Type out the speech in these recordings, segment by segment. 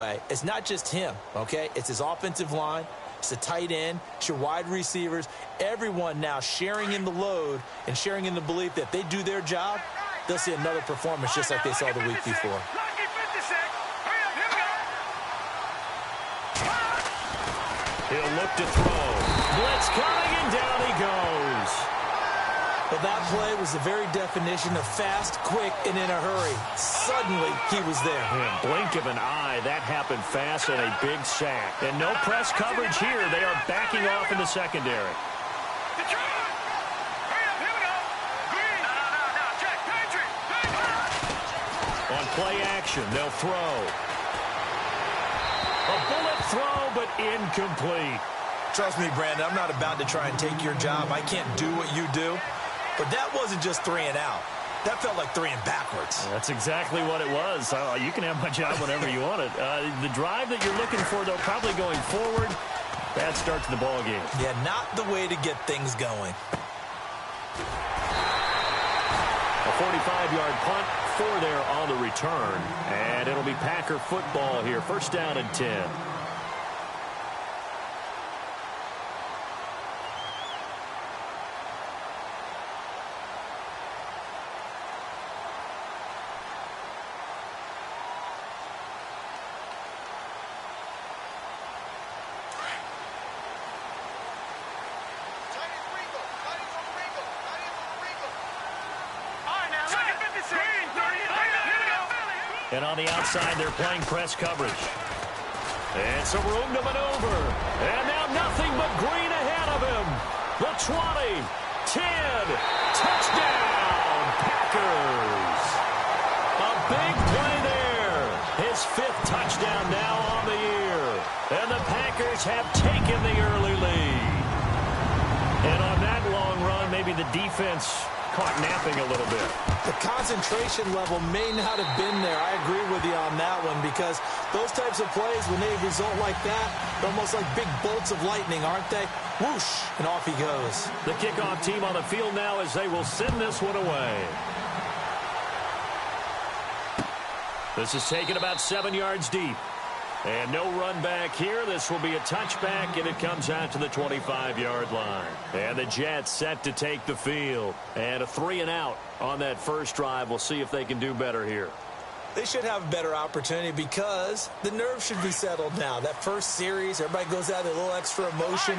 It's not just him, okay? It's his offensive line. It's the tight end. It's your wide receivers. Everyone now sharing in the load and sharing in the belief that if they do their job, they'll see another performance just like they saw the week before. He'll look to throw. Blitz coming, and down he goes. But that play was the very definition of fast, quick, and in a hurry. Suddenly, he was there. In a blink of an eye, that happened fast and a big sack. And no press coverage here. They are backing off in the secondary. On play action, they'll throw. A bullet throw, but incomplete. Trust me, Brandon, I'm not about to try and take your job. I can't do what you do. But that wasn't just 3 and out. That felt like 3 and backwards. That's exactly what it was. You can have my job whenever you want it. The drive that you're looking for, though, probably going forward, bad start to the ball game. Yeah, not the way to get things going. A 45-yard punt, 4 there on the return. And it'll be Packer football here. First down and 10. And on the outside, they're playing press coverage. And some room to maneuver. And now nothing but green ahead of him. The 20, 10, touchdown, Packers. A big play there. His 5th touchdown now on the year. And the Packers have taken the early lead. And on that long run, maybe the defense caught napping a little bit. The concentration level may not have been there. I agree with you on that one because those types of plays, when they result like that, they're almost like big bolts of lightning, aren't they? Whoosh, and off he goes. The kickoff team on the field now as they will send this one away. This is taken about 7 yards deep. And no run back here. This will be a touchback, and it comes out to the 25-yard line. And the Jets set to take the field. And a 3 and out on that first drive. We'll see if they can do better here. They should have a better opportunity because the nerves should be settled now. That first series, everybody goes out with a little extra emotion.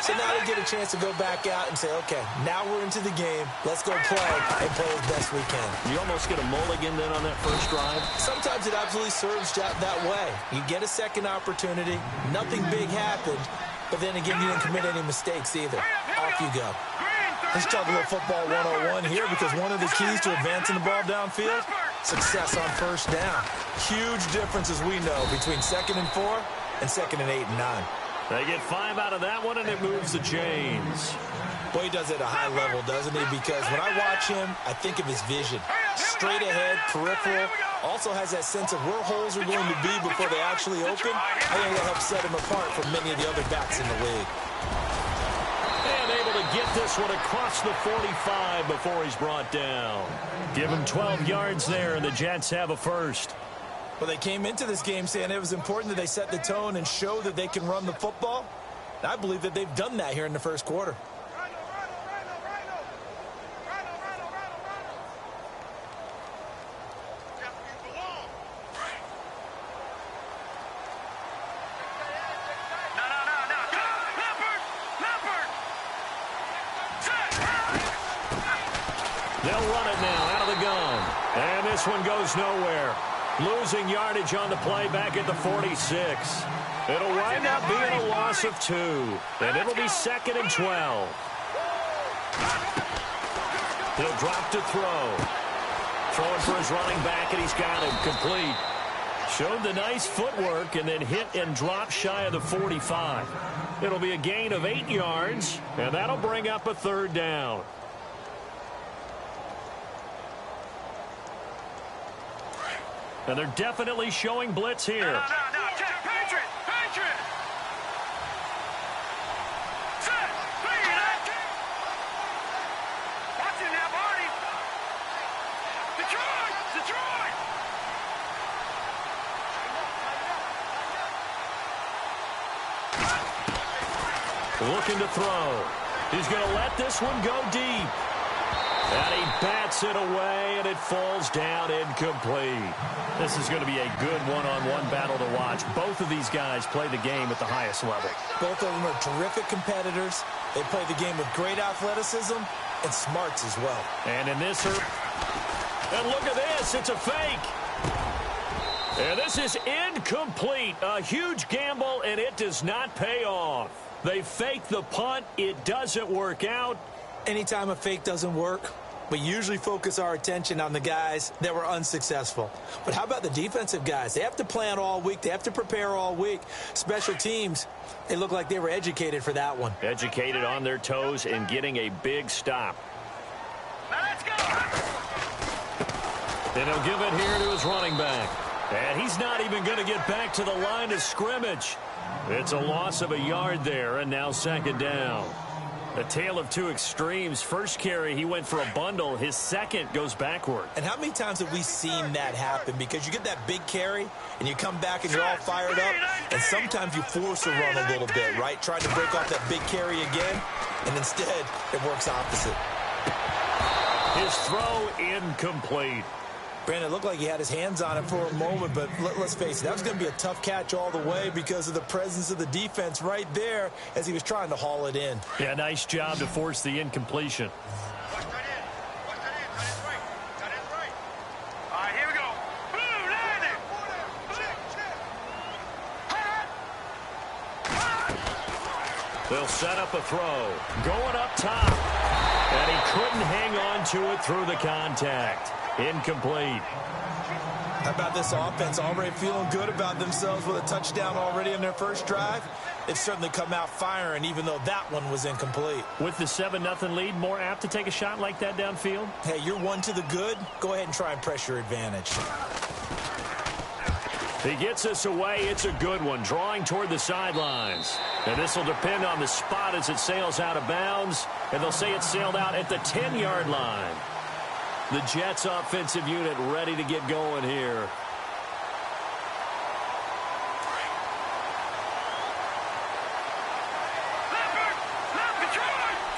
So now they get a chance to go back out and say, okay, now we're into the game. Let's go play and play as best we can. You almost get a mulligan then on that first drive? Sometimes it absolutely serves that way. You get a second opportunity. Nothing big happened. But then again, you didn't commit any mistakes either. Off you go. Let's talk a little football 101 here because one of the keys to advancing the ball downfield, success on first down. Huge difference, as we know, between 2nd and 4 and 2nd and 8 and 9. They get 5 out of that one, and it moves the chains. Boy, he does it at a high level, doesn't he? Because when I watch him, I think of his vision. Straight ahead, peripheral. Also has that sense of where holes are going to be before they actually open. I think that helps set him apart from many of the other backs in the league. And able to get this one across the 45 before he's brought down. Give him 12 yards there, and the Jets have a first. Well, they came into this game saying it was important that they set the tone and show that they can run the football. And I believe that they've done that here in the first quarter. They'll run it now out of the gun. And this one goes nowhere. Losing yardage on the play back at the 46. It'll wind up being a loss of 2. And it'll be 2nd and 12. He'll drop to throw. Throwing for his running back, and he's got him complete. Showed the nice footwork and then hit and drop shy of the 45. It'll be a gain of 8 yards, and that'll bring up a 3rd down. And they're definitely showing blitz here. No, check, Patriot. Set, bring it up. Watch it now, Barney. Detroit. Looking to throw. He's going to let this one go deep. And he bats it away, and it falls down incomplete. This is going to be a good one-on-one battle to watch. Both of these guys play the game at the highest level. Both of them are terrific competitors. They play the game with great athleticism and smarts as well. And in this, and look at this, it's a fake. And this is incomplete. A huge gamble, and it does not pay off. They fake the punt. It doesn't work out. Anytime a fake doesn't work, we usually focus our attention on the guys that were unsuccessful. But how about the defensive guys? They have to plan all week. They have to prepare all week. Special teams, they look like they were educated for that one. Educated on their toes and getting a big stop. Let's go. And he'll give it here to his running back. And he's not even going to get back to the line of scrimmage. It's a loss of a yard there, and now second down. A tale of two extremes. First carry, he went for a bundle. His second goes backward. And how many times have we seen that happen? Because you get that big carry, and you come back and you're all fired up, and sometimes you force a run a little bit, right? Trying to break off that big carry again, and instead it works opposite. His throw incomplete. Brandon, it looked like he had his hands on it for a moment, but let's face it, that was going to be a tough catch all the way because of the presence of the defense right there as he was trying to haul it in. Yeah, nice job to force the incompletion. Watch that in. Watch that in. That is right. All right, here we go. Boom, landing. They'll set up a throw. Going up top. And he couldn't hang on to it through the contact. Incomplete. How about this offense? Already feeling good about themselves with a touchdown already in their first drive. They've certainly come out firing, even though that one was incomplete. With the 7-0 lead, more apt to take a shot like that downfield? Hey, you're one to the good. Go ahead and try and press your advantage. He gets us away. It's a good one, drawing toward the sidelines. And this will depend on the spot as it sails out of bounds. And they'll say it sailed out at the 10-yard line. The Jets offensive unit ready to get going here.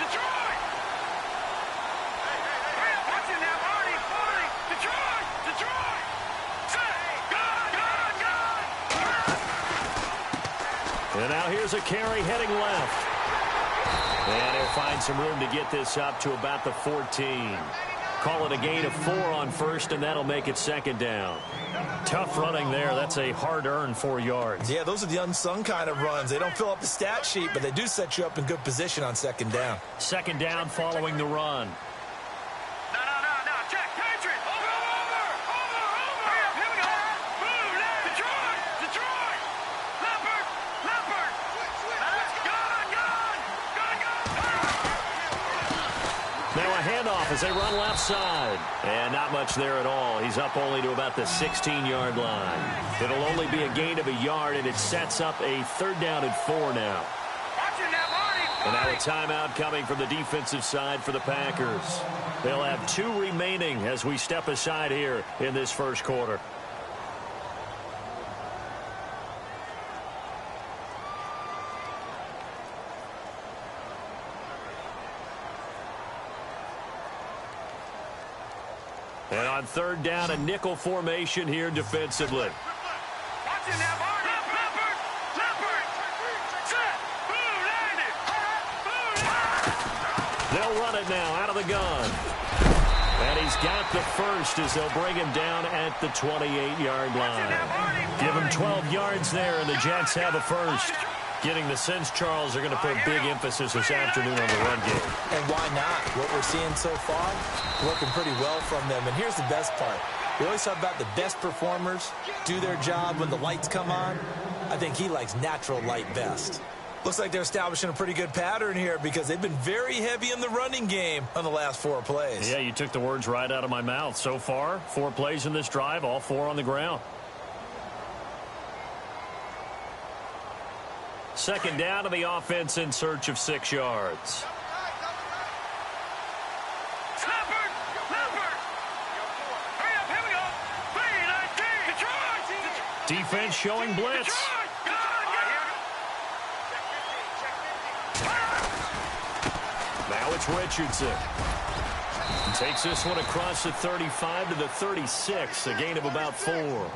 Detroit! Hey, watch it now, Marty! Detroit! Set! Gun! And now here's a carry heading left. And he'll find some room to get this up to about the 14. Call it a gain of 4 on first, and that'll make it second down. Tough running there. That's a hard-earned 4 yards. Yeah, those are the unsung kind of runs. They don't fill up the stat sheet, but they do set you up in good position on second down. Second down following the run. No. Check. Patriot! Over! Hurry up, here we go! Boom! Detroit! Leopard! Gun! Now a handoff as they run left side. And not much there at all. He's up only to about the 16-yard line. It'll only be a gain of a yard, and it sets up a third down and 4 now. Watch it now, Marty! And now a timeout coming from the defensive side for the Packers. They'll have 2 remaining as we step aside here in this first quarter. And on third down, a nickel formation here defensively. Watch it now, Marty! Leopard! Set! Boom! Landed! Boom! They'll run it now out of the gun. And he's got the first as they'll bring him down at the 28-yard line. Give him 12 yards there, and the Jets have a first. Getting the sense, Charles, are going to put big emphasis this afternoon on the run game. And why not? What we're seeing so far, working pretty well from them. And here's the best part. We always talk about the best performers do their job when the lights come on. I think he likes natural light best. Looks like they're establishing a pretty good pattern here because they've been very heavy in the running game on the last 4 plays. Yeah, you took the words right out of my mouth. So far, 4 plays in this drive, all 4 on the ground. Second down to the offense in search of 6 yards. Leopard! Hurry up, here we go! 3-19! Detroit! Defense showing blitz. Detroit! Gun! Now it's Richardson. He takes this one across the 35 to the 36, a gain of about 4.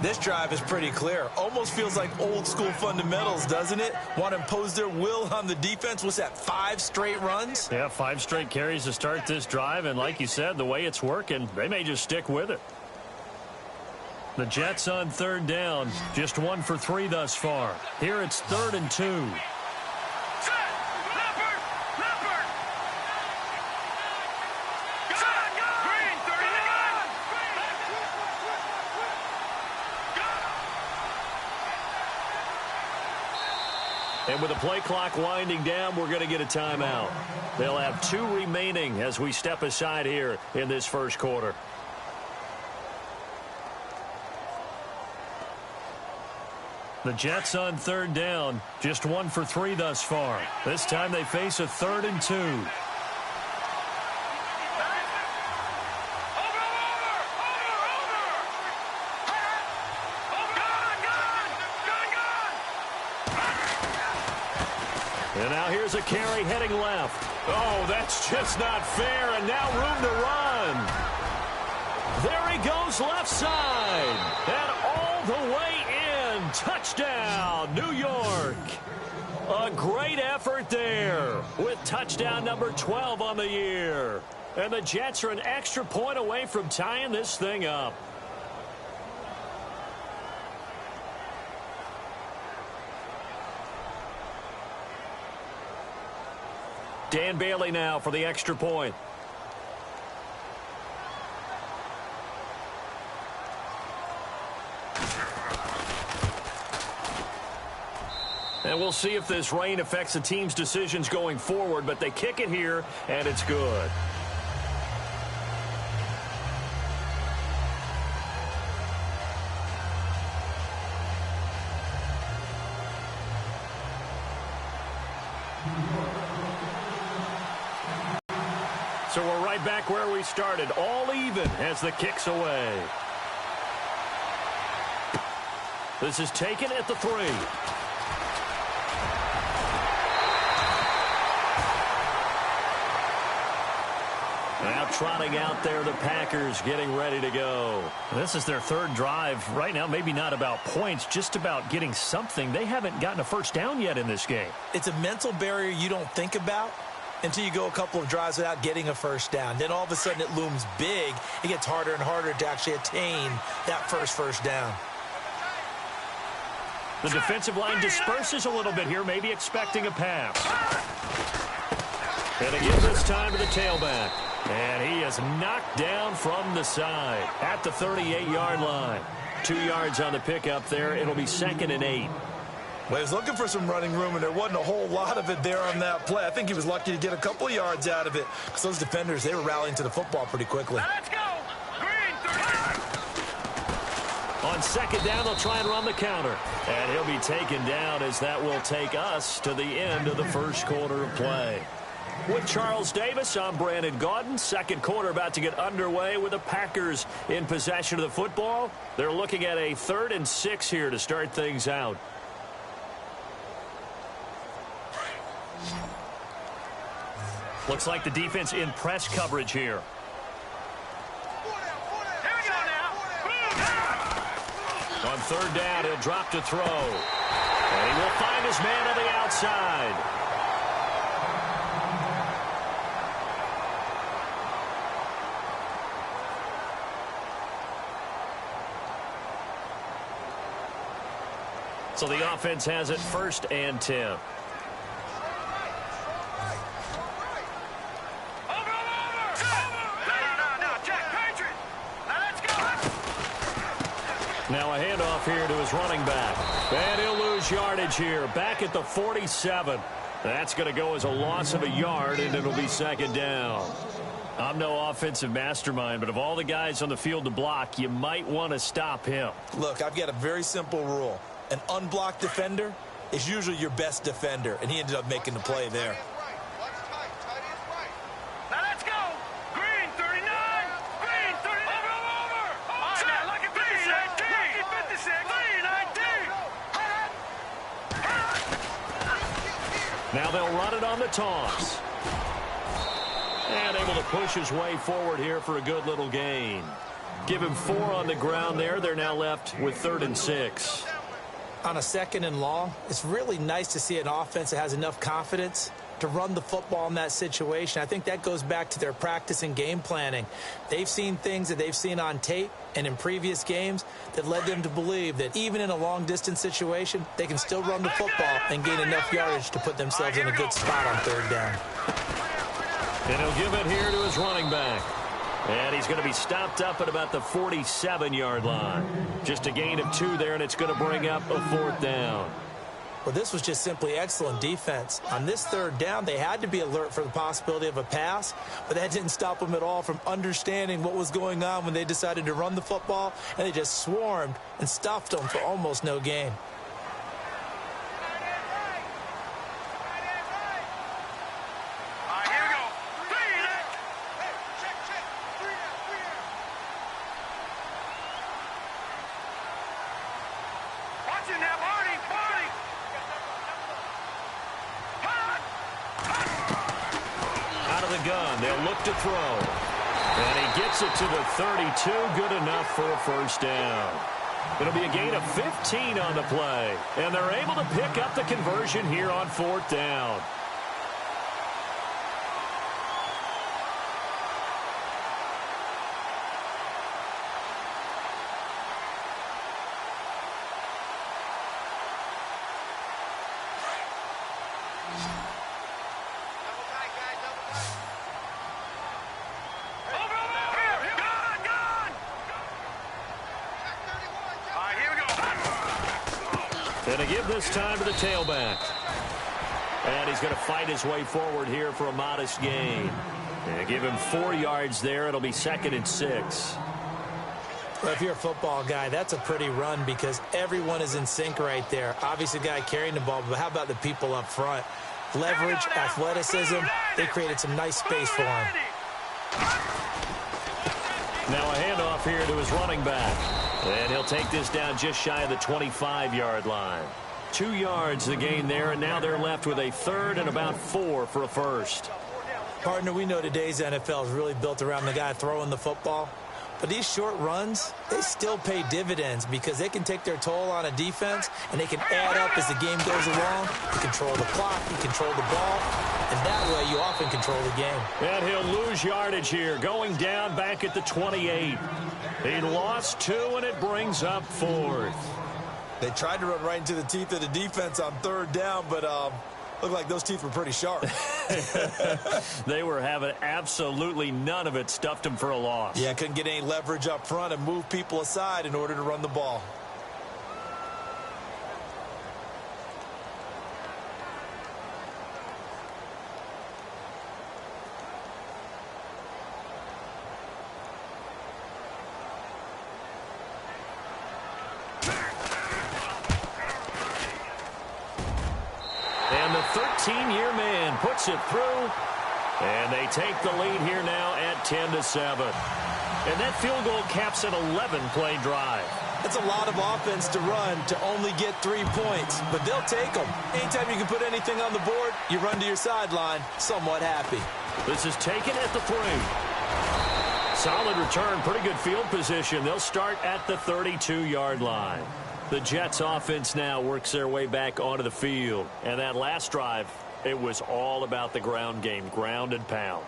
This drive is pretty clear. Almost feels like old school fundamentals, doesn't it? Want to impose their will on the defense. What's that, 5 straight runs? Yeah, 5 straight carries to start this drive. And like you said, the way it's working, they may just stick with it. The Jets on 3rd down. Just 1 for 3 thus far. Here it's 3rd and 2. And with the play clock winding down, we're going to get a timeout. They'll have 2 remaining as we step aside here in this first quarter. The Jets on 3rd down, just 1 for 3 thus far. This time they face a 3rd and 2. And now here's a carry heading left. Oh, that's just not fair, and now room to run. There he goes left side, and all the way in. Touchdown, New York. A great effort there with touchdown number 12 on the year. And the Jets are an extra point away from tying this thing up. Dan Bailey now for the extra point. And we'll see if this rain affects the team's decisions going forward, but they kick it here, and it's good. So we're right back where we started, all even as the kick's away. This is taken at the 3. Now trotting out there, the Packers getting ready to go. This is their 3rd drive. Right now, maybe not about points, just about getting something. They haven't gotten a first down yet in this game. It's a mental barrier you don't think about until you go a couple of drives without getting a first down. Then all of a sudden it looms big. It gets harder and harder to actually attain that first down. The defensive line disperses a little bit here, maybe expecting a pass. And again this time to the tailback. And he is knocked down from the side at the 38-yard line. 2 yards on the pickup there. It'll be 2nd and 8. Well, he was looking for some running room, and there wasn't a whole lot of it there on that play. I think he was lucky to get a couple of yards out of it because those defenders, they were rallying to the football pretty quickly. Let's go! Green, 39! On 2nd down, they'll try and run the counter. And he'll be taken down as that will take us to the end of the first quarter of play. With Charles Davis, I'm Brandon Gaudin. Second quarter about to get underway with the Packers in possession of the football. They're looking at a 3rd and 6 here to start things out. Looks like the defense in press coverage here. Here we go now! On 3rd down, he'll drop to throw. And he will find his man on the outside. So the offense has it 1st and 10. Now a handoff here to his running back. And he'll lose yardage here. Back at the 47. That's going to go as a loss of a yard, and it'll be 2nd down. I'm no offensive mastermind, but of all the guys on the field to block, you might want to stop him. Look, I've got a very simple rule. An unblocked defender is usually your best defender, and he ended up making the play there. Now let's go! Green, 39! Green, 39! Over! All right, now look at 319! 56! 319! Now they'll run it on the toss. And able to push his way forward here for a good little gain. Give him 4 on the ground there. They're now left with 3rd and 6. On a 2nd and long, it's really nice to see an offense that has enough confidence to run the football in that situation. I think that goes back to their practice and game planning. They've seen things that they've seen on tape and in previous games that led them to believe that even in a long-distance situation, they can still run the football and gain enough yardage to put themselves in a good spot on 3rd down. And he'll give it here to his running back. And he's going to be stopped up at about the 47-yard line. Just a gain of 2 there, and it's going to bring up a 4th down. Well, this was just simply excellent defense. On this 3rd down, they had to be alert for the possibility of a pass, but that didn't stop them at all from understanding what was going on when they decided to run the football, and they just swarmed and stuffed them for almost no gain. They'll look to throw. And he gets it to the 32. Good enough for a 1st down. It'll be a gain of 15 on the play. And they're able to pick up the conversion here on 4th down. And to give this time to the tailback. And he's going to fight his way forward here for a modest gain. And give him 4 yards there. It'll be 2nd and 6. Well, if you're a football guy, that's a pretty run because everyone is in sync right there. Obviously, the guy carrying the ball, but how about the people up front? Leverage, athleticism, they created some nice space for him. Now a handoff here to his running back. And he'll take this down just shy of the 25-yard line. 2 yards the gain there, and now they're left with a 3rd and about 4 for a 1st. Partner, we know today's NFL is really built around the guy throwing the football. But these short runs, they still pay dividends because they can take their toll on a defense, and they can add up as the game goes along. You control the clock, you control the ball, and that way you often control the game. And he'll lose yardage here, going down back at the 28. He lost 2, and it brings up 4th. They tried to run right into the teeth of the defense on 3rd down, but looked like those teeth were pretty sharp. They were having absolutely none of it. Stuffed him for a loss. Yeah, couldn't get any leverage up front and move people aside in order to run the ball. And the 13-year man puts it through. And they take the lead here now at 10-7. And that field goal caps an 11-play drive. That's a lot of offense to run to only get 3 points, but they'll take them. Anytime you can put anything on the board, you run to your sideline somewhat happy. This is taken at the 3. Solid return, pretty good field position. They'll start at the 32-yard line. The Jets offense now works their way back onto the field. And that last drive, it was all about the ground game, ground and pound.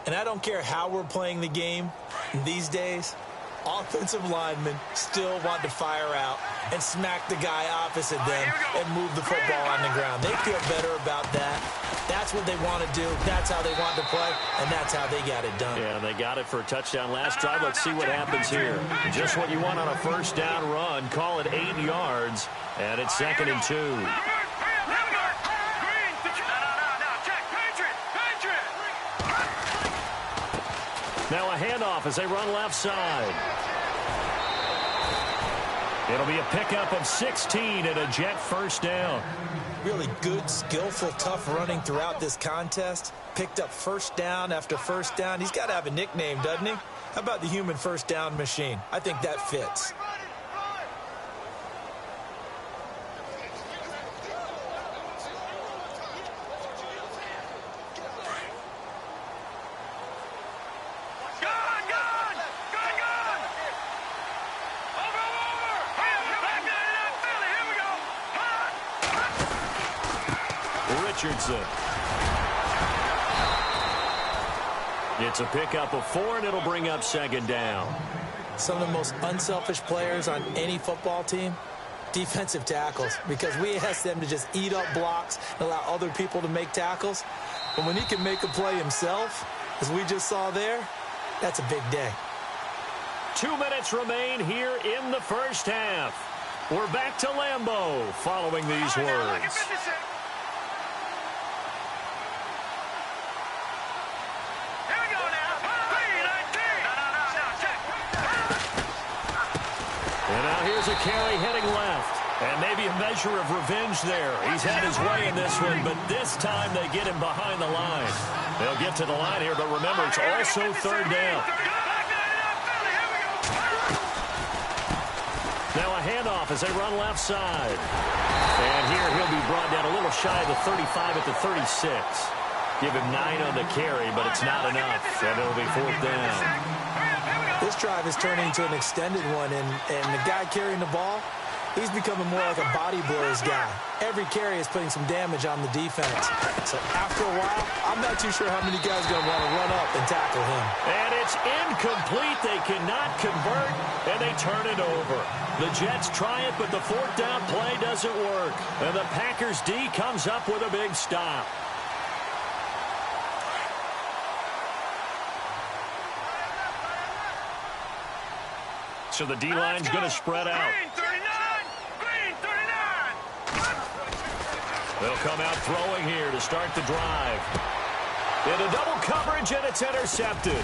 And I don't care how we're playing the game these days, offensive linemen still want to fire out and smack the guy opposite them and move the football on the ground. They feel better about that. That's what they want to do. That's how they want to play, and that's how they got it done. Yeah, they got it for a touchdown last drive. Let's see what happens here. Just what you want on a 1st down run. Call it 8 yards, and it's 2nd and 2. Now a handoff as they run left side. It'll be a pickup of 16 and a Jet 1st down. Really good, skillful, tough running throughout this contest. Picked up 1st down after 1st down. He's got to have a nickname, doesn't he? How about the human 1st down machine? I think that fits. Richardson. It's a pickup of 4, and it'll bring up second down. Some of the most unselfish players on any football team, defensive tackles, because we ask them to just eat up blocks and allow other people to make tackles. But when he can make a play himself, as we just saw there, that's a big day. 2 minutes remain here in the first half. We're back to Lambeau following these words. And now here's a carry heading left. And maybe a measure of revenge there. He's had his way in this one, but this time they get him behind the line. They'll get to the line here, but remember, it's also third down. Now a handoff as they run left side. And here he'll be brought down a little shy of the 35 at the 36. Give him 9 on the carry, but it's not enough. And it'll be fourth down. This drive is turning into an extended one, and the guy carrying the ball, he's becoming more like a body blows guy. Every carry is putting some damage on the defense. So after a while, I'm not too sure how many guys are going to want to run up and tackle him. And it's incomplete. They cannot convert, and they turn it over. The Jets try it, but the fourth down play doesn't work. And the Packers D comes up with a big stop. So the D-line's going to spread out. They'll come out throwing here to start the drive. Into double coverage, and it's intercepted.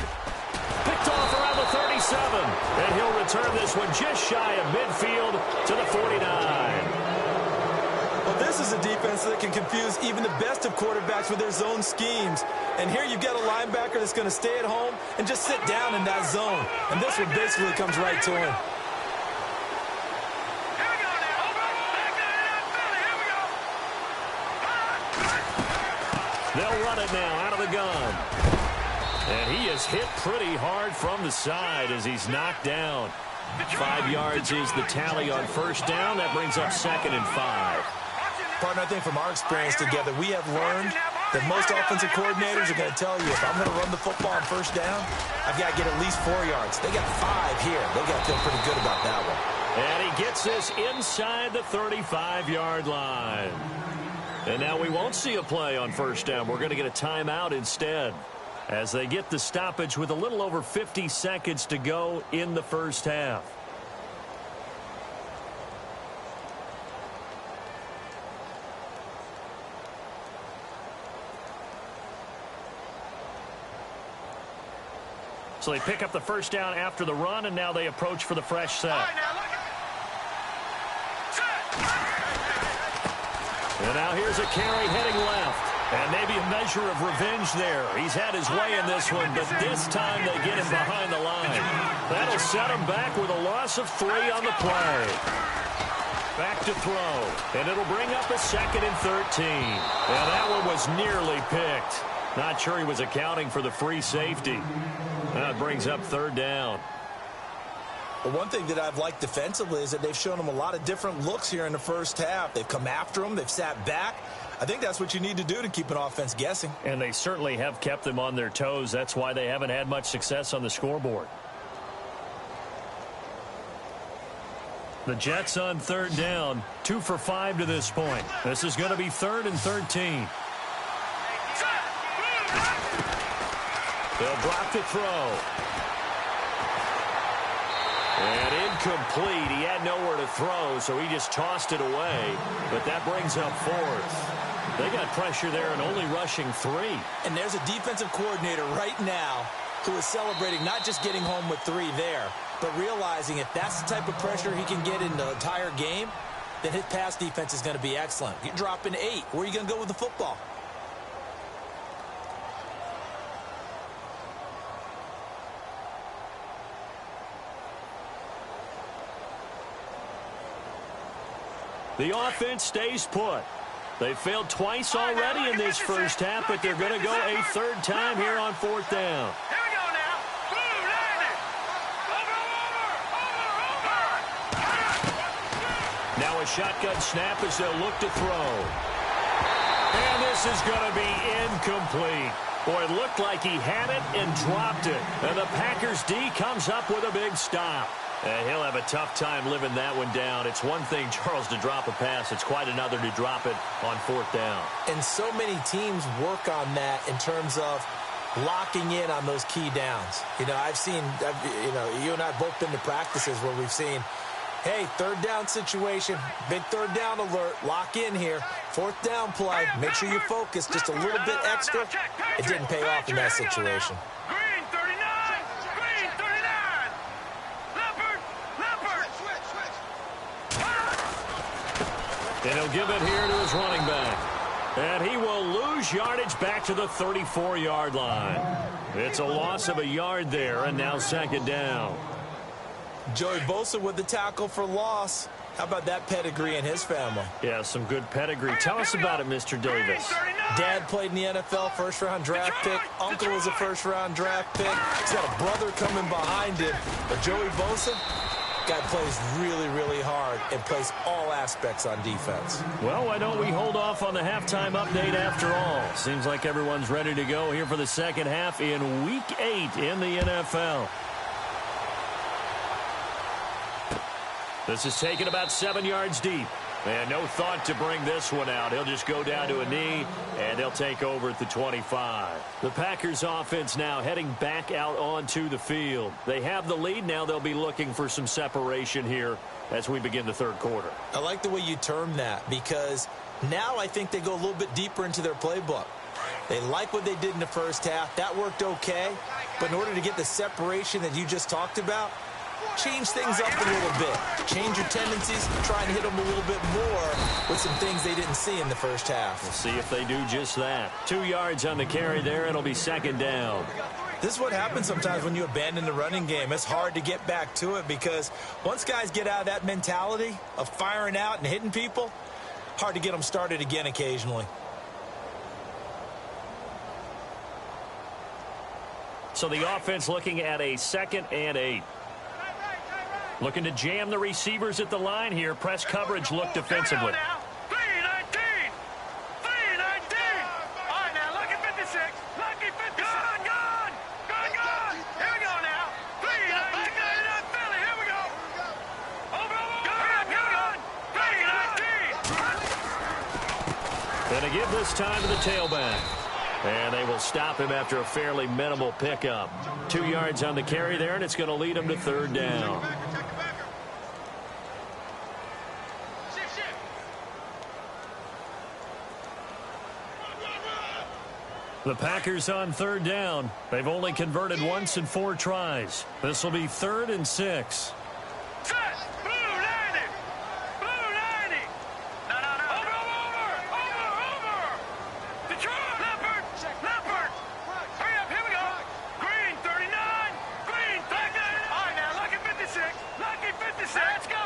Picked off around the 37. And he'll return this one just shy of midfield to the 49. Well, this is a defense that can confuse even the best of quarterbacks with their zone schemes. And here you've got a linebacker that's going to stay at home and just sit down in that zone. And this one basically comes right to him. They'll run it now out of the gun. And he is hit pretty hard from the side as he's knocked down. 5 yards is the tally on first down. That brings up second and 5. Partner, I think from our experience together, we have learned that most offensive coordinators are going to tell you, if I'm going to run the football on first down, I've got to get at least 4 yards. They got 5 here. They got to feel pretty good about that one. And he gets this inside the 35-yard line. And now we won't see a play on first down. We're going to get a timeout instead as they get the stoppage with a little over 50 seconds to go in the first half. So they pick up the first down after the run, and now they approach for the fresh set. And now here's a carry heading left. And maybe a measure of revenge there. He's had his way in this one, but this time they get him behind the line. That'll set him back with a loss of 3 on the play. Back to throw. And it'll bring up a second and 13. And that one was nearly picked. Not sure he was accounting for the free safety. That brings up third down. Well, one thing that I've liked defensively is that they've shown him a lot of different looks here in the first half. They've come after him. They've sat back. I think that's what you need to do to keep an offense guessing. And they certainly have kept them on their toes. That's why they haven't had much success on the scoreboard. The Jets on third down, 2 for 5 to this point. This is going to be 3rd and 13. They'll drop to throw. And incomplete. He had nowhere to throw, so he just tossed it away. But that brings up 4th. They got pressure there and only rushing 3. And there's a defensive coordinator right now who is celebrating not just getting home with 3 there, but realizing if that's the type of pressure he can get in the entire game, then his pass defense is going to be excellent. You're dropping 8. Where are you going to go with the football? The offense stays put. They failed twice already in this first half, but they're going to go a 3rd time here on 4th down. Here we go now. Blue, landed. Over. Now a shotgun snap as they'll look to throw. And this is going to be incomplete. Boy, it looked like he had it and dropped it. And the Packers D comes up with a big stop. And he'll have a tough time living that one down. It's one thing, Charles, to drop a pass. It's quite another to drop it on fourth down. And so many teams work on that in terms of locking in on those key downs. You know, you and I have both been to practices where we've seen, hey, third down situation, big third down alert, lock in here. Fourth down play, make sure you focus just a little bit extra. It didn't pay off in that situation. Green 39, Green 39. Leopard. And he'll give it here to his running back. And he will lose yardage back to the 34-yard line. It's a loss of a yard there, and now second down. Joey Bosa with the tackle for loss. How about that pedigree in his family? Yeah, some good pedigree. Tell us about it, Mr. Davis. Dad played in the NFL, first-round draft pick. Uncle was a first-round draft pick. He's got a brother coming behind him. But Joey Bosa, guy plays really, really hard and plays all aspects on defense. Well, why don't we hold off on the halftime update after all? Seems like everyone's ready to go here for the second half in Week 8 in the NFL. This is taken about 7 yards deep. And no thought to bring this one out. He'll just go down to a knee, and they'll take over at the 25. The Packers offense now heading back out onto the field. They have the lead. Now they'll be looking for some separation here as we begin the third quarter. I like the way you term that, because now I think they go a little bit deeper into their playbook. They like what they did in the first half. That worked okay. But in order to get the separation that you just talked about, change things up a little bit. Change your tendencies. Try and hit them a little bit more with some things they didn't see in the first half. We'll see if they do just that. 2 yards on the carry there. It'll be second down. This is what happens sometimes when you abandon the running game. It's hard to get back to it because once guys get out of that mentality of firing out and hitting people, hard to get them started again occasionally. So the offense looking at a 2nd and 8. Looking to jam the receivers at the line here. Press coverage look defensively. 3-19. 3-19. All right, now, lucky 56. Lucky 56. Gone. Here we go now. 3-19. Philly, here we go. Over. Gone. 3-19. And to give this time to the tailback. And they will stop him after a fairly minimal pickup. 2 yards on the carry there, and it's going to lead him to third down. The Packers on third down. They've only converted once in 4 tries. This will be 3rd and 6. Set. Blue 90. Blue 90. No. Over. Detroit. Leopard. Hurry up. Here we go. Green 39. Green 39. All right, now, lucky 56. Lucky 56. Let's go.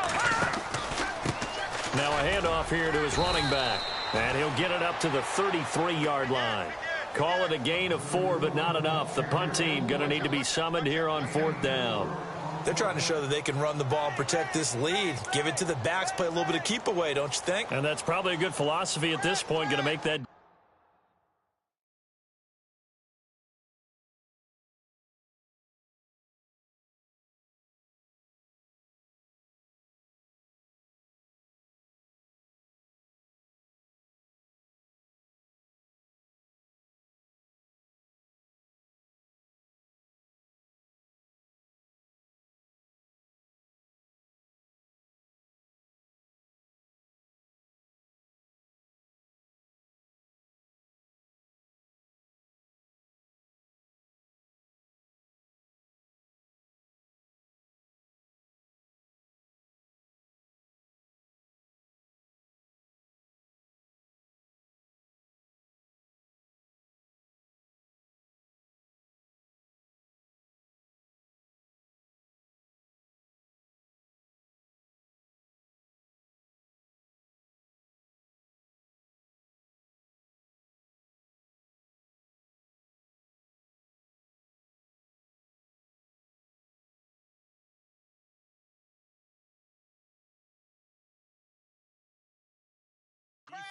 Now a handoff here to his running back. And he'll get it up to the 33-yard line. Call it a gain of 4, but not enough. The punt team going to need to be summoned here on 4th down. They're trying to show that they can run the ball and protect this lead. Give it to the backs, play a little bit of keep away, don't you think? And that's probably a good philosophy at this point, going to make that.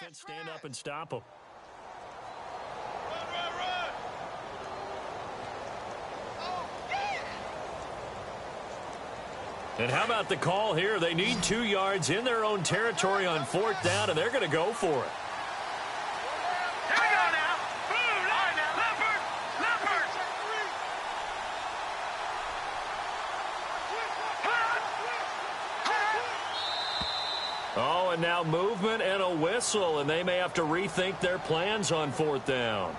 Defense stand up and stop them. And how about the call here? They need 2 yards in their own territory on 4th down, and they're going to go for it. Here we go now. Boom, line now. Leopard. Oh, and now movement and a whistle, and they may have to rethink their plans on 4th down.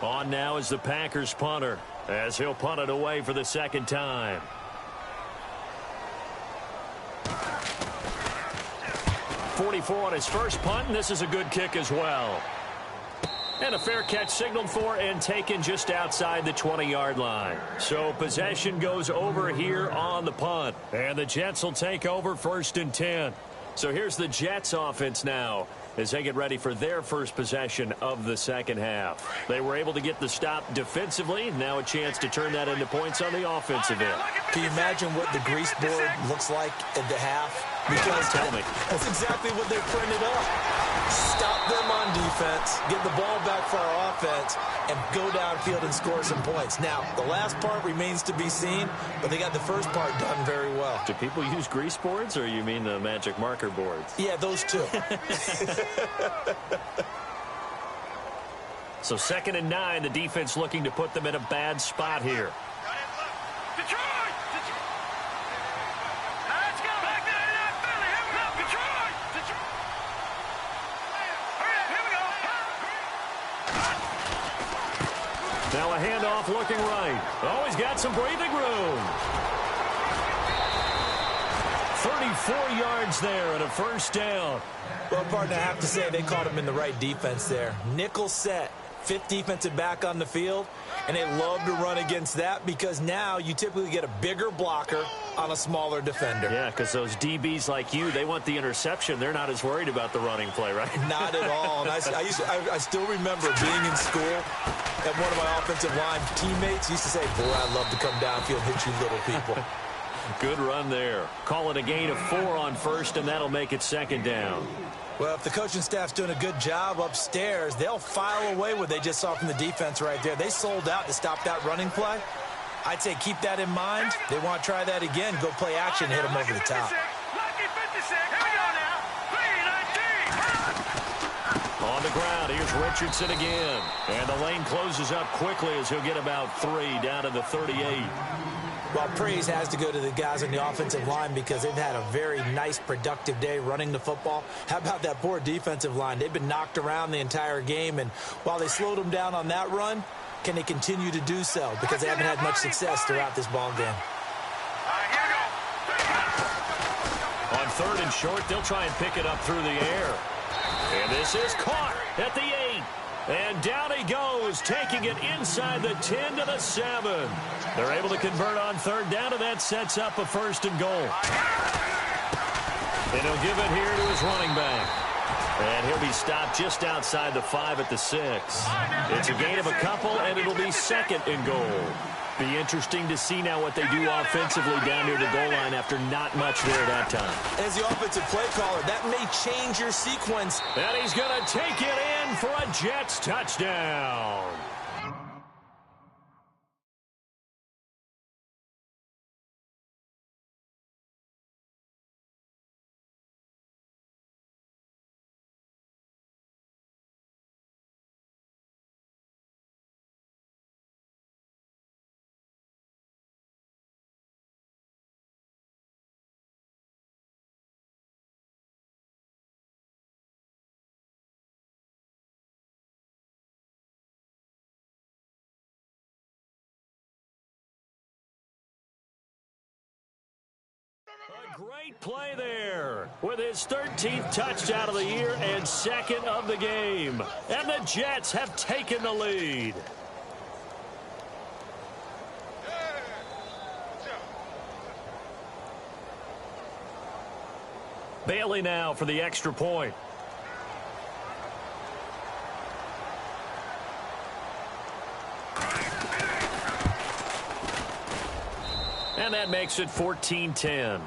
On now is the Packers punter, as he'll punt it away for the 2nd time. .44 on his first punt, and this is a good kick as well. And a fair catch signaled for and taken just outside the 20-yard line. So possession goes over here on the punt. And the Jets will take over 1st and 10. So here's the Jets offense now as they get ready for their first possession of the 2nd half. They were able to get the stop defensively. Now a chance to turn that into points on the offensive end. Can you imagine what the grease board looks like at the half? Because Tell me. that's exactly what they printed up. Stop them on defense, get the ball back for our offense, and go downfield and score some points. Now, the last part remains to be seen, but they got the first part done very well. Do people use grease boards, or you mean the magic marker boards? Yeah, those two. So 2nd and 9, the defense looking to put them in a bad spot here. Detroit! Let's go! Back there in that Philly! Here we go! Detroit! Hurry up! Here we go! Now a handoff looking right. Oh, he's got some breathing room. 34 yards there and a 1st down. Well, partner, I have to say they caught him in the right defense there. Nickel set, 5th defensive back on the field, and they love to run against that because now you typically get a bigger blocker on a smaller defender. Yeah, because those DBs like you, they want the interception. They're not as worried about the running play, right? Not at all. And I still remember being in school, and one of my offensive line teammates used to say, boy, I'd love to come downfield and hit you little people. Good run there. Call it a gain of 4 on 1st, and that'll make it 2nd down. Well, if the coaching staff's doing a good job upstairs, they'll file away what they just saw from the defense right there. They sold out to stop that running play. I'd say keep that in mind. They want to try that again. Go play action, hit them over the top. Lucky 56. Here we go now. 3-19. On the ground, here's Richardson again. And the lane closes up quickly as he'll get about 3 down to the 38. Well, praise has to go to the guys on the offensive line because they've had a very nice, productive day running the football. How about that poor defensive line? They've been knocked around the entire game, and while they slowed them down on that run, can they continue to do so? Because they haven't had much success throughout this ball game. Here we go. On 3rd and short, they'll try and pick it up through the air. And this is caught at the 8. And down he goes, taking it inside the 10 to the 7. They're able to convert on 3rd down, and that sets up a 1st and goal. And he'll give it here to his running back. And he'll be stopped just outside the 5 at the 6. It's a gain of a couple, and it'll be 2nd and goal. Be interesting to see now what they do offensively down near the goal line after not much there that time. As the offensive play caller, that may change your sequence. And he's going to take it in for a Jets touchdown. A great play there with his 13th touchdown of the year and 2nd of the game. And the Jets have taken the lead. Bailey now for the extra point. And that makes it 14-10.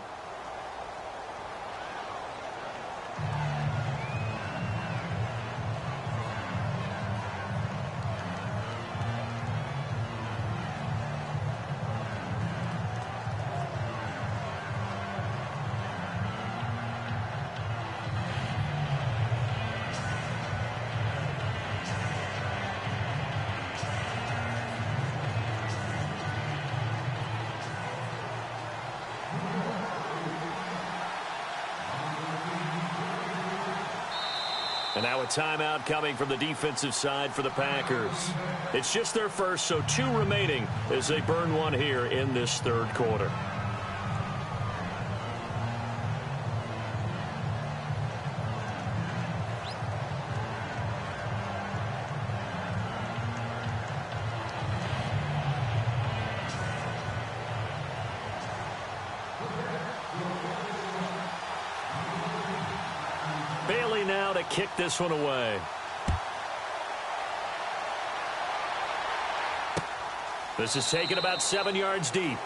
And now a timeout coming from the defensive side for the Packers. It's just their first, so 2 remaining as they burn one here in this third quarter. Bailey now to kick this one away. This is taken about 7 yards deep.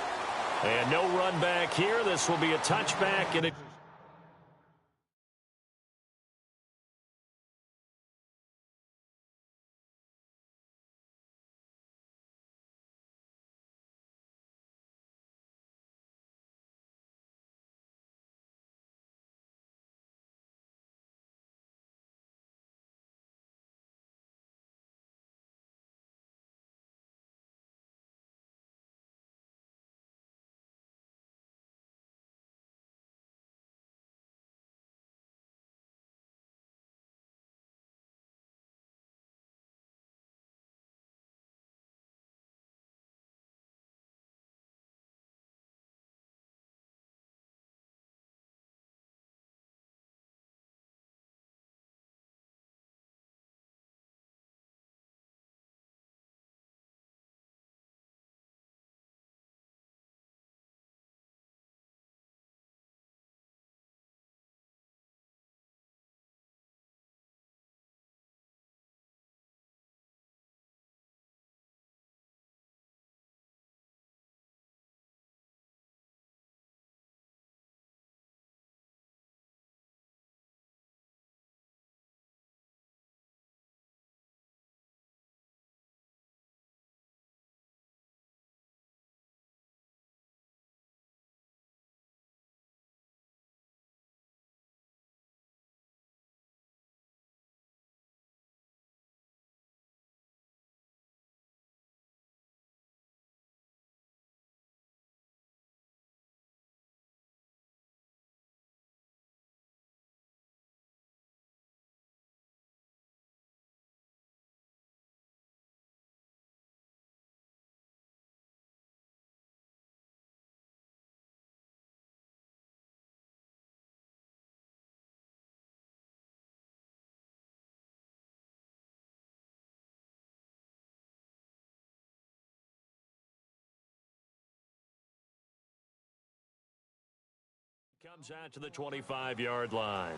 And no run back here. This will be a touchback, and it comes out to the 25-yard line.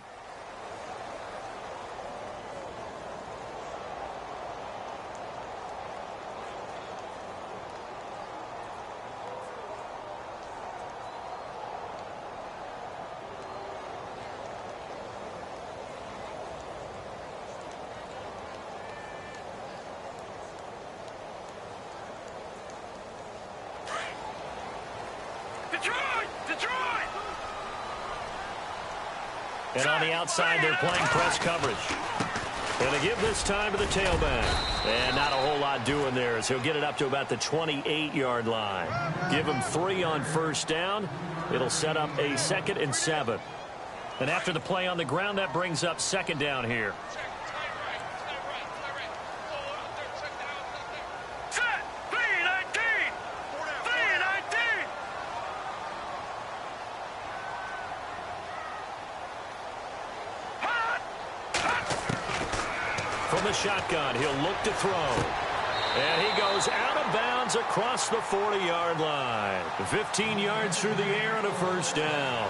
And on the outside, they're playing press coverage. And they give this time to the tailback. And not a whole lot doing there as he'll get it up to about the 28-yard line. Give him 3 on first down. It'll set up a 2nd and 7. And after the play on the ground, that brings up 2nd down here. From the shotgun, he'll look to throw. And he goes out of bounds across the 40-yard line. 15 yards through the air and a first down.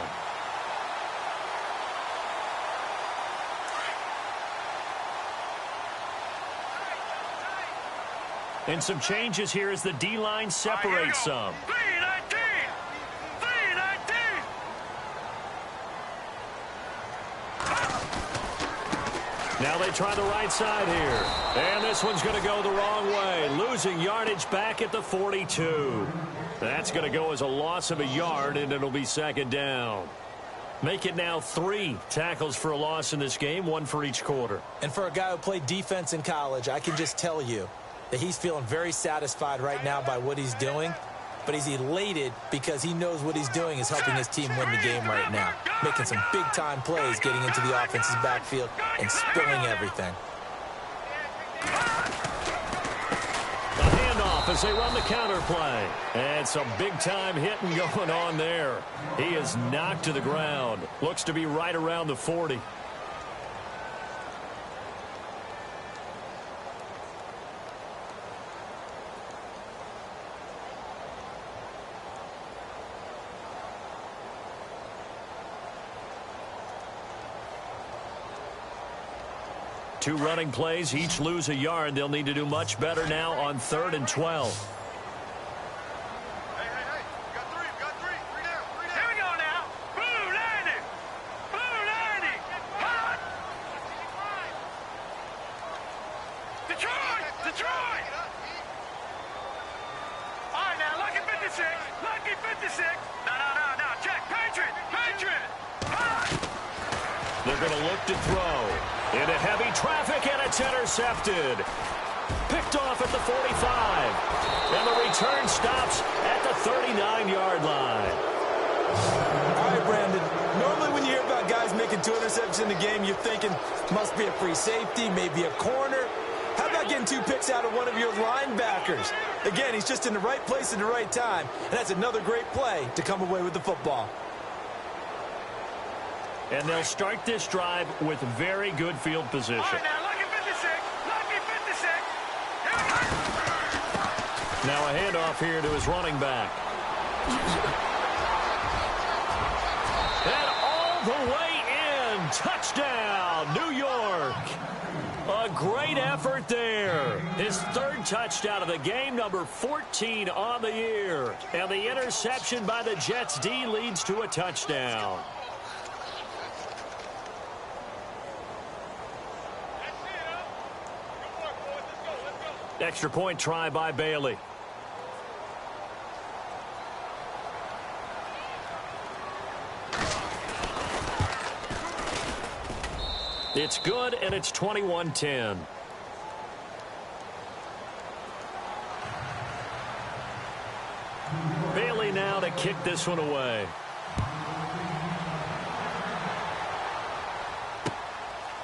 And some changes here as the D-line separates some. Now they try the right side here. And this one's going to go the wrong way. Losing yardage back at the 42. That's going to go as a loss of a yard, and it'll be 2nd down. Make it now 3 tackles for a loss in this game, 1 for each quarter. And for a guy who played defense in college, I can just tell you that he's feeling very satisfied right now by what he's doing. but he's elated because he knows what he's doing is helping his team win the game right now. Making some big-time plays, getting into the offense's backfield and spilling everything. A handoff as they run the counter play. And some big-time hitting going on there. He is knocked to the ground. Looks to be right around the 40. Two running plays, each lose a yard. They'll need to do much better now on 3rd and 12. Hey, got three down. Here we go now. Blue landing. Hot. Detroit. All right, now, lucky 56. No, check. Patriot. Hot. They're going to look to throw. Into heavy traffic, and it's intercepted. Picked off at the 45. And the return stops at the 39-yard line. All right, Brandon. Normally when you hear about guys making 2 interceptions in the game, you're thinking, must be a free safety, maybe a corner. How about getting 2 picks out of one of your linebackers? Again, he's just in the right place at the right time. And that's another great play to come away with the football. And they'll start this drive with very good field position. All right, now, lucky 56. Here we go. Now a handoff here to his running back. And all the way in. Touchdown, New York. A great effort there. His 3rd touchdown of the game, number 14 on the year. And the interception by the Jets D leads to a touchdown. Extra point try by Bailey. It's good, and it's 21-10. Bailey now to kick this one away.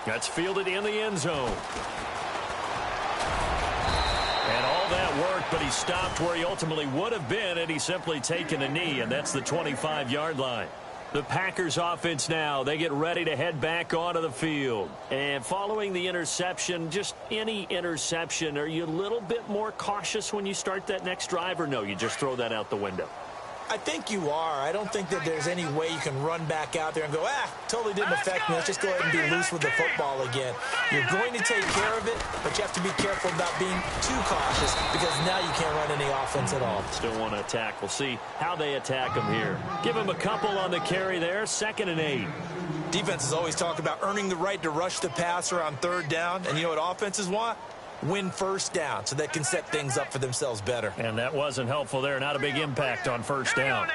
That's fielded in the end zone. And all that worked, but he stopped where he ultimately would have been had he simply taken a knee, and that's the 25-yard line. The Packers offense now, they get ready to head back onto the field. And following the interception, just any interception, are you a little bit more cautious when you start that next drive, or no, you just throw that out the window? I think you are. I don't think that there's any way you can run back out there and go, totally didn't affect me. Let's just go ahead and be loose with the football again. You're going to take care of it, but you have to be careful about being too cautious because now you can't run any offense at all. Still want to attack. We'll see how they attack him here. Give him a couple on the carry there, 2nd and 8. Defenses always talk about earning the right to rush the passer on 3rd down, and you know what offenses want? Win 1st down so they can set things up for themselves better. And that wasn't helpful there. Not a big impact on 1st down.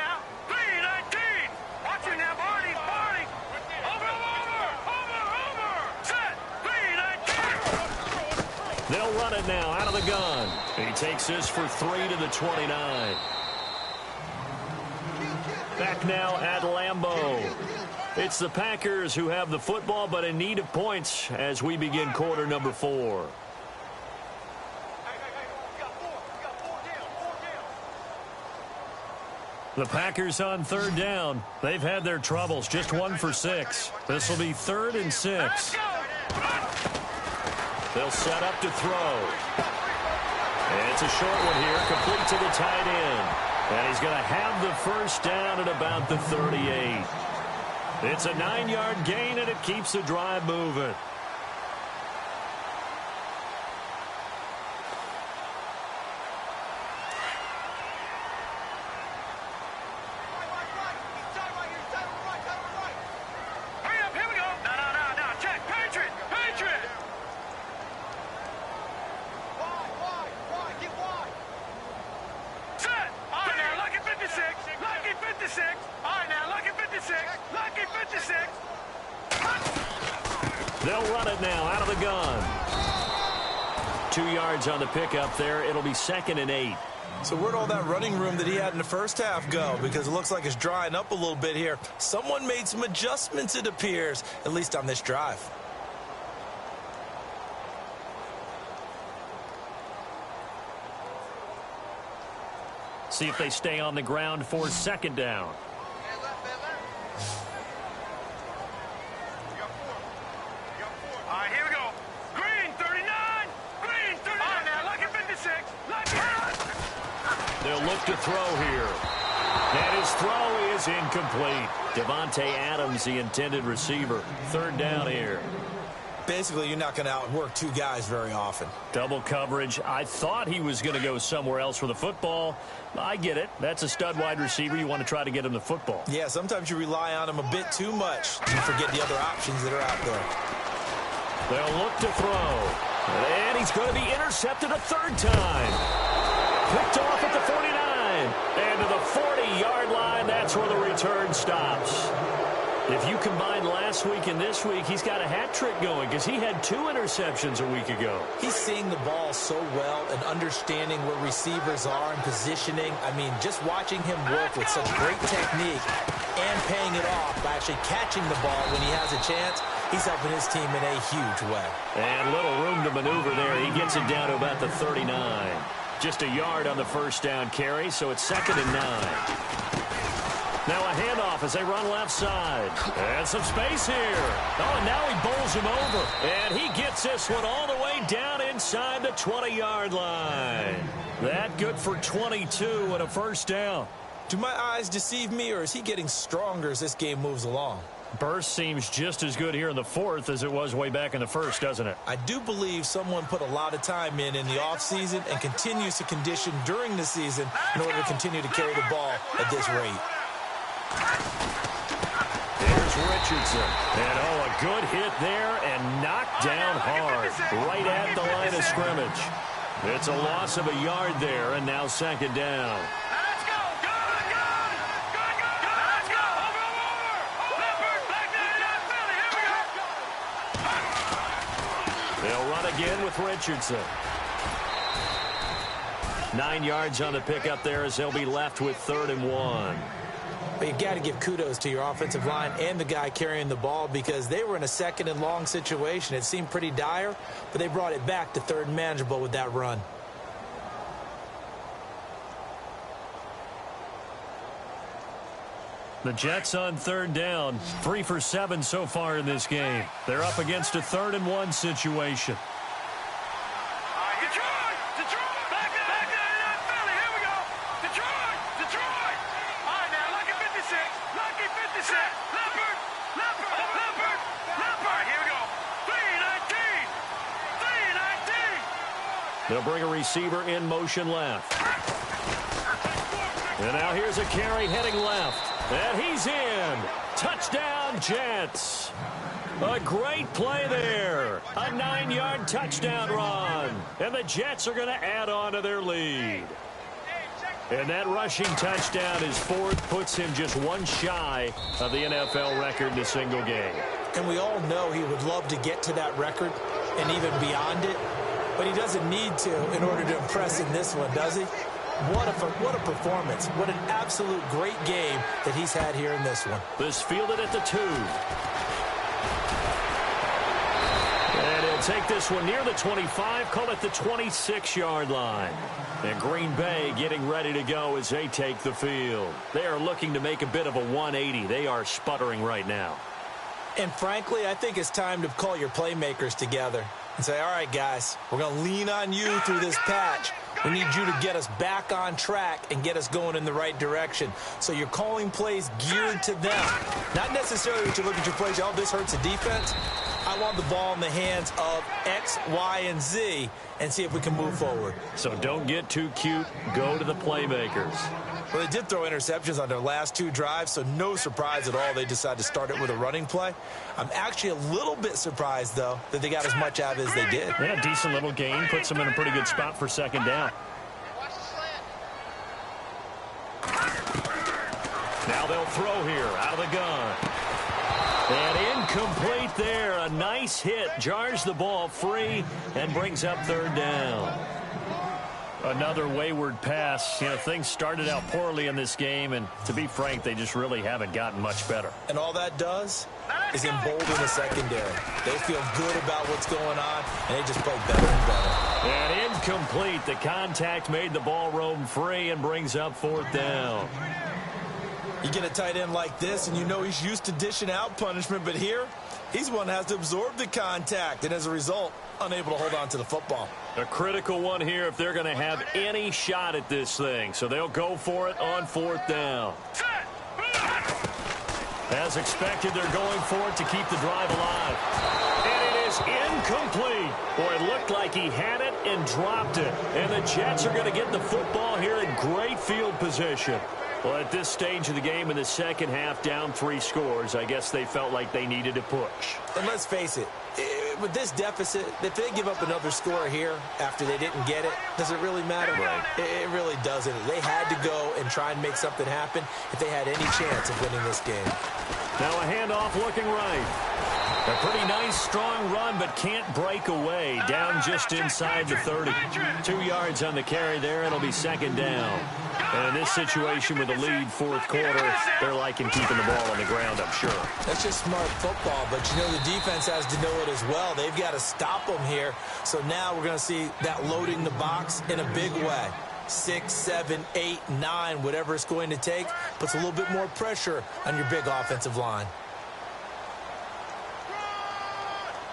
Watch it now, Barney. Over. Set. 3-19. They'll run it now out of the gun. He takes this for 3 to the 29. Back now at Lambeau. It's the Packers who have the football, but in need of points as we begin quarter number 4. The Packers on 3rd down. They've had their troubles, just 1 for 6. This will be 3rd and 6. They'll set up to throw. And it's a short one here, complete to the tight end. And he's going to have the 1st down at about the 38. It's a 9-yard gain, and it keeps the drive moving. They'll run it now out of the gun. 2 yards on the pickup there. It'll be 2nd and 8. So where'd all that running room that he had in the first half go? Because it looks like it's drying up a little bit here. Someone made some adjustments, it appears, at least on this drive. See if they stay on the ground for second down. All right, here we go. Green, 39. Green, 39. All right, now, lucky 56. Lucky. They'll look to throw here. And his throw is incomplete. Devontae Adams, the intended receiver. Third down here. Basically, you're not going to outwork two guys very often. Double coverage. I thought he was going to go somewhere else for the football. I get it. That's a stud wide receiver. You want to try to get him the football. Yeah, sometimes you rely on him a bit too much. You forget the other options that are out there. They'll look to throw. And he's going to be intercepted a third time. Picked off at the 49. And to the 40-yard line, that's where the return stops. If you combine last week and this week, he's got a hat trick going because he had 2 interceptions a week ago. He's seeing the ball so well and understanding where receivers are and positioning. I mean, just watching him work with such great technique and paying it off by actually catching the ball when he has a chance, he's helping his team in a huge way. And little room to maneuver there. He gets it down to about the 39. Just a yard on the first down carry, so it's 2nd and 9. Now a handoff as they run left side. And some space here. Oh, and now he bowls him over. And he gets this one all the way down inside the 20-yard line. That good for 22 and a first down. Do my eyes deceive me, or is he getting stronger as this game moves along? Burst seems just as good here in the fourth as it was way back in the first, doesn't it? I do believe someone put a lot of time in the offseason and continues to condition during the season in order to continue to carry the ball at this rate. Here's Richardson. And, oh, a good hit there and knocked down hard right at the line of scrimmage. It's a loss of a yard there, and now 2nd down. Let's go. Good, good. Good, good. Let's go. Over. Leopard, Black 99, Philly. Here we go. They'll run again with Richardson. 9 yards on the pickup there as they'll be left with 3rd and 1. But you've got to give kudos to your offensive line and the guy carrying the ball because they were in a 2nd and long situation. It seemed pretty dire, but they brought it back to 3rd and manageable with that run. The Jets on 3rd down, 3 for 7 so far in this game. They're up against a 3rd and 1 situation. They'll bring a receiver in motion left. And now here's a carry heading left. And he's in. Touchdown, Jets. A great play there. A 9-yard touchdown run. And the Jets are going to add on to their lead. And that rushing touchdown, his 4th, puts him just 1 shy of the NFL record in a single game. And we all know he would love to get to that record and even beyond it. But he doesn't need to in order to impress in this one, does he? What a performance. What an absolute great game that he's had here in this one. This fielded at the 2. And he'll take this one near the 25, call it the 26-yard line. And Green Bay getting ready to go as they take the field. They are looking to make a bit of a 180. They are sputtering right now. And frankly, I think it's time to call your playmakers together and say, all right, guys, we're going to lean on you through this patch. We need you to get us back on track and get us going in the right direction. So you're calling plays geared to them. Not necessarily that you look at your plays, oh, this hurts the defense. I want the ball in the hands of X, Y, and Z and see if we can move forward. So don't get too cute. Go to the playmakers. Well, they did throw interceptions on their last 2 drives, so no surprise at all they decided to start it with a running play. I'm actually a little bit surprised, though, that they got as much out of it as they did. Yeah, decent little gain. Puts them in a pretty good spot for 2nd down. Now they'll throw here out of the gun. And incomplete there. A nice hit. Jars the ball free and brings up 3rd down. Another wayward pass. You know, things started out poorly in this game, and to be frank, they just really haven't gotten much better. And all that does is embolden the secondary. They feel good about what's going on, and they just play better and better. And incomplete. The contact made the ball roam free and brings up 4th down. You get a tight end like this, and you know he's used to dishing out punishment, but here, he's one that has to absorb the contact, and as a result, unable to hold on to the football. A critical one here if they're going to have any shot at this thing. So they'll go for it on 4th down. As expected, they're going for it to keep the drive alive. And it is incomplete. Boy, it looked like he had it and dropped it. And the Jets are going to get the football here in great field position. Well, at this stage of the game in the second half, down 3 scores, I guess they felt like they needed to push. And let's face it, with this deficit, if they give up another score here after they didn't get it, does it really matter? Right. It really doesn't. They had to go and try and make something happen if they had any chance of winning this game. Now a handoff looking right. A pretty nice, strong run, but can't break away. Down just inside the 30. 2 yards on the carry there. It'll be 2nd down. And in this situation with a lead 4th quarter, they're liking keeping the ball on the ground, I'm sure. That's just smart football, but you know the defense has to know it as well. They've got to stop them here. So now we're going to see that loading the box in a big way. 6, 7, 8, 9, whatever it's going to take, puts a little bit more pressure on your big offensive line.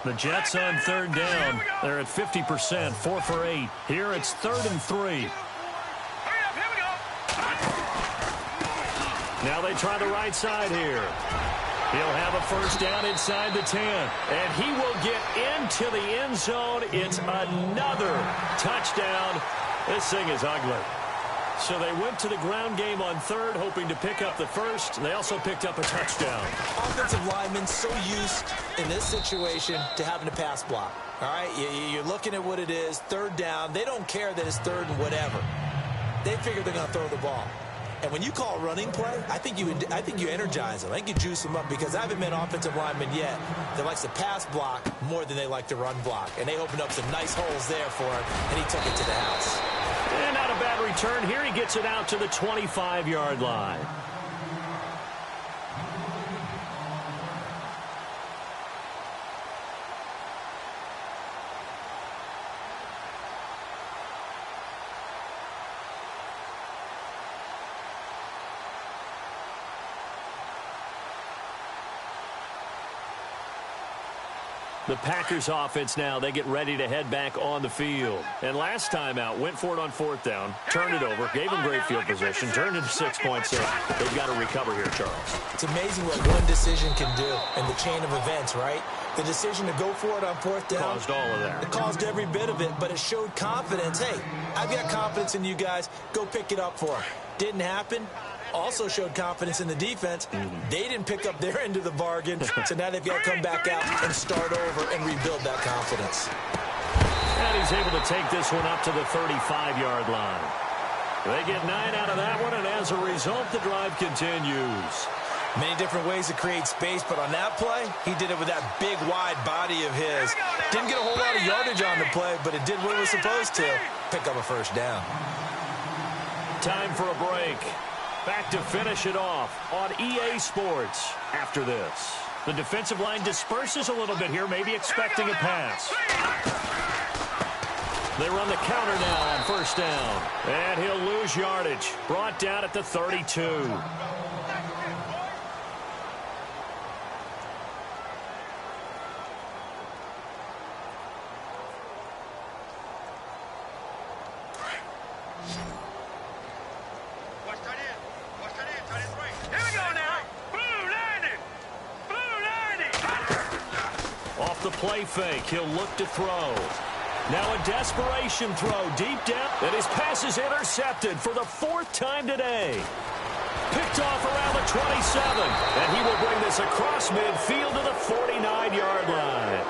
The Jets on 3rd down. They're at 50%, 4 for 8. Here it's 3rd and 3. Now they try the right side here. He'll have a 1st down inside the 10. And he will get into the end zone. It's another touchdown. This thing is ugly. So they went to the ground game on 3rd, hoping to pick up the 1st. They also picked up a touchdown. Offensive linemen so used in this situation to having to pass block. All right, you're looking at what it is, 3rd down. They don't care that it's 3rd and whatever. They figure they're going to throw the ball. And when you call a running play, I think you energize them. I think you juice them up because I haven't met offensive linemen yet that likes to pass block more than they like to run block. And they opened up some nice holes there for him, and he took it to the house. And not a bad return here. He gets it out to the 25-yard line. The Packers offense now, they get ready to head back on the field. And last time out, went for it on 4th down, turned it over, gave them great field position, turned into 6 points. So they've got to recover here, Charles. It's amazing what one decision can do in the chain of events, right? The decision to go for it on 4th down. Caused all of that. It caused every bit of it, but it showed confidence. Hey, I've got confidence in you guys. Go pick it up for them. Didn't happen. Also showed confidence in the defense. They didn't pick up their end of the bargain, so now they've got to come back out and start over and rebuild that confidence. And he's able to take this one up to the 35-yard line. They get 9 out of that one, and as a result, the drive continues. Many different ways to create space, but on that play, he did it with that big, wide body of his. Didn't get a whole lot of yardage on the play, but it did what it was supposed to. Pick up a 1st down. Time for a break. Back to finish it off on EA Sports after this. The defensive line disperses a little bit here, maybe expecting a pass. They run the counter now on 1st down. And he'll lose yardage. Brought down at the 32. Play fake. He'll look to throw. Now a desperation throw deep down. And his pass is intercepted for the 4th time today. Picked off around the 27. And he will bring this across midfield to the 49-yard line.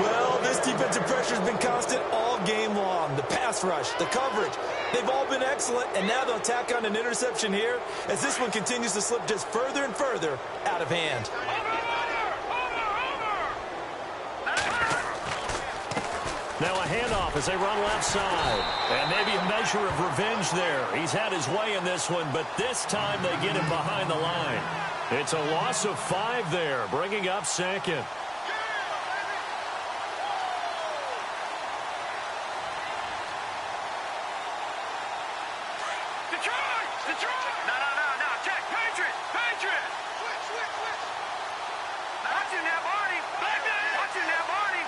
Well, this defensive pressure has been constant all game long. The pass rush, the coverage, they've all been excellent. And now they'll tack on an interception here as this one continues to slip just further and further out of hand. Now a handoff as they run left side. And maybe a measure of revenge there. He's had his way in this one, but this time they get him behind the line. It's a loss of 5 there, bringing up second. Detroit! No. Check. Patriots! Switch. Watching that Marty. Watching that Marty.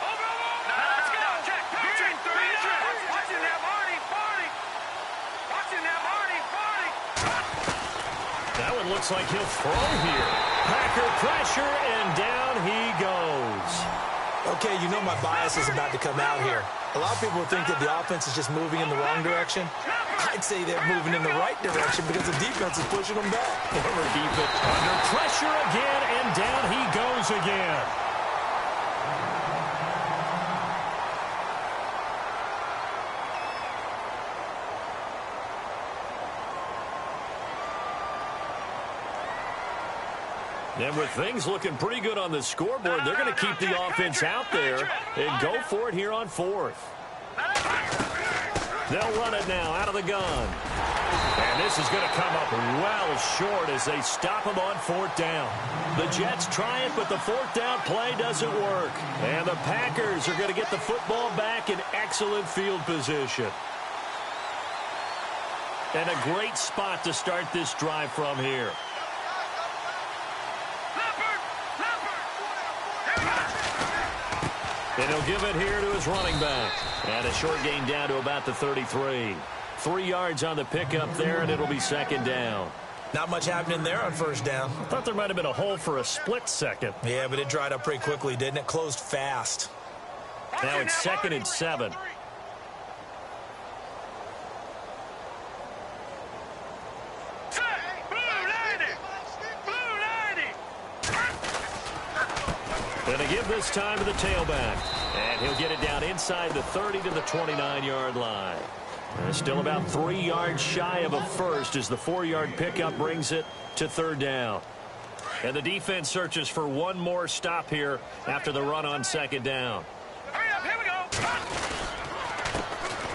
Over. No, let's go. Check. Patriots! Watching that Marty. Watching that Marty. That one looks like he'll throw here. Packer pressure, and down he goes. Okay, you know my bias is about to come out here. A lot of people think that the offense is just moving in the wrong direction. I'd say they're moving in the right direction because the defense is pushing them back. Former defense under pressure again, and down he goes again. And with things looking pretty good on the scoreboard, they're going to keep the offense out there and go for it here on 4th. They'll run it now out of the gun. And this is going to come up well short as they stop him on 4th down. The Jets try it, but the 4th down play doesn't work. And the Packers are going to get the football back in excellent field position. And a great spot to start this drive from here. And he'll give it here to his running back. And a short gain down to about the 33. 3 yards on the pickup there, and it'll be 2nd down. Not much happening there on 1st down. I thought there might have been a hole for a split second. Yeah, but it dried up pretty quickly, didn't it? Closed fast. Now it's 2nd and 7. Going to give this time to the tailback. And he'll get it down inside the 30 to the 29-yard line. And still about 3 yards shy of a first as the 4-yard pickup brings it to 3rd down. And the defense searches for one more stop here after the run on 2nd down. Hurry up, here we go.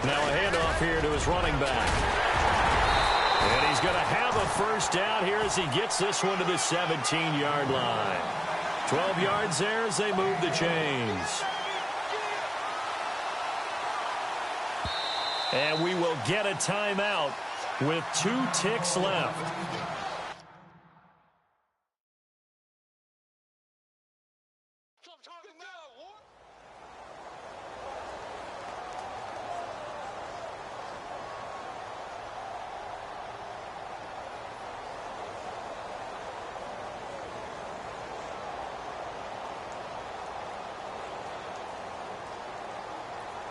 Now a handoff here to his running back. And he's going to have a 1st down here as he gets this one to the 17-yard line. 12 yards there as they move the chains. And we will get a timeout with 2 ticks left.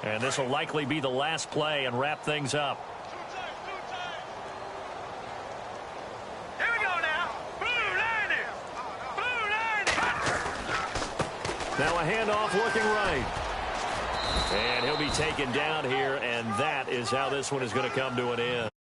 And this will likely be the last play and wrap things up. Here we go now. Blue 90. Now a handoff looking right. And he'll be taken down here, and that is how this one is going to come to an end.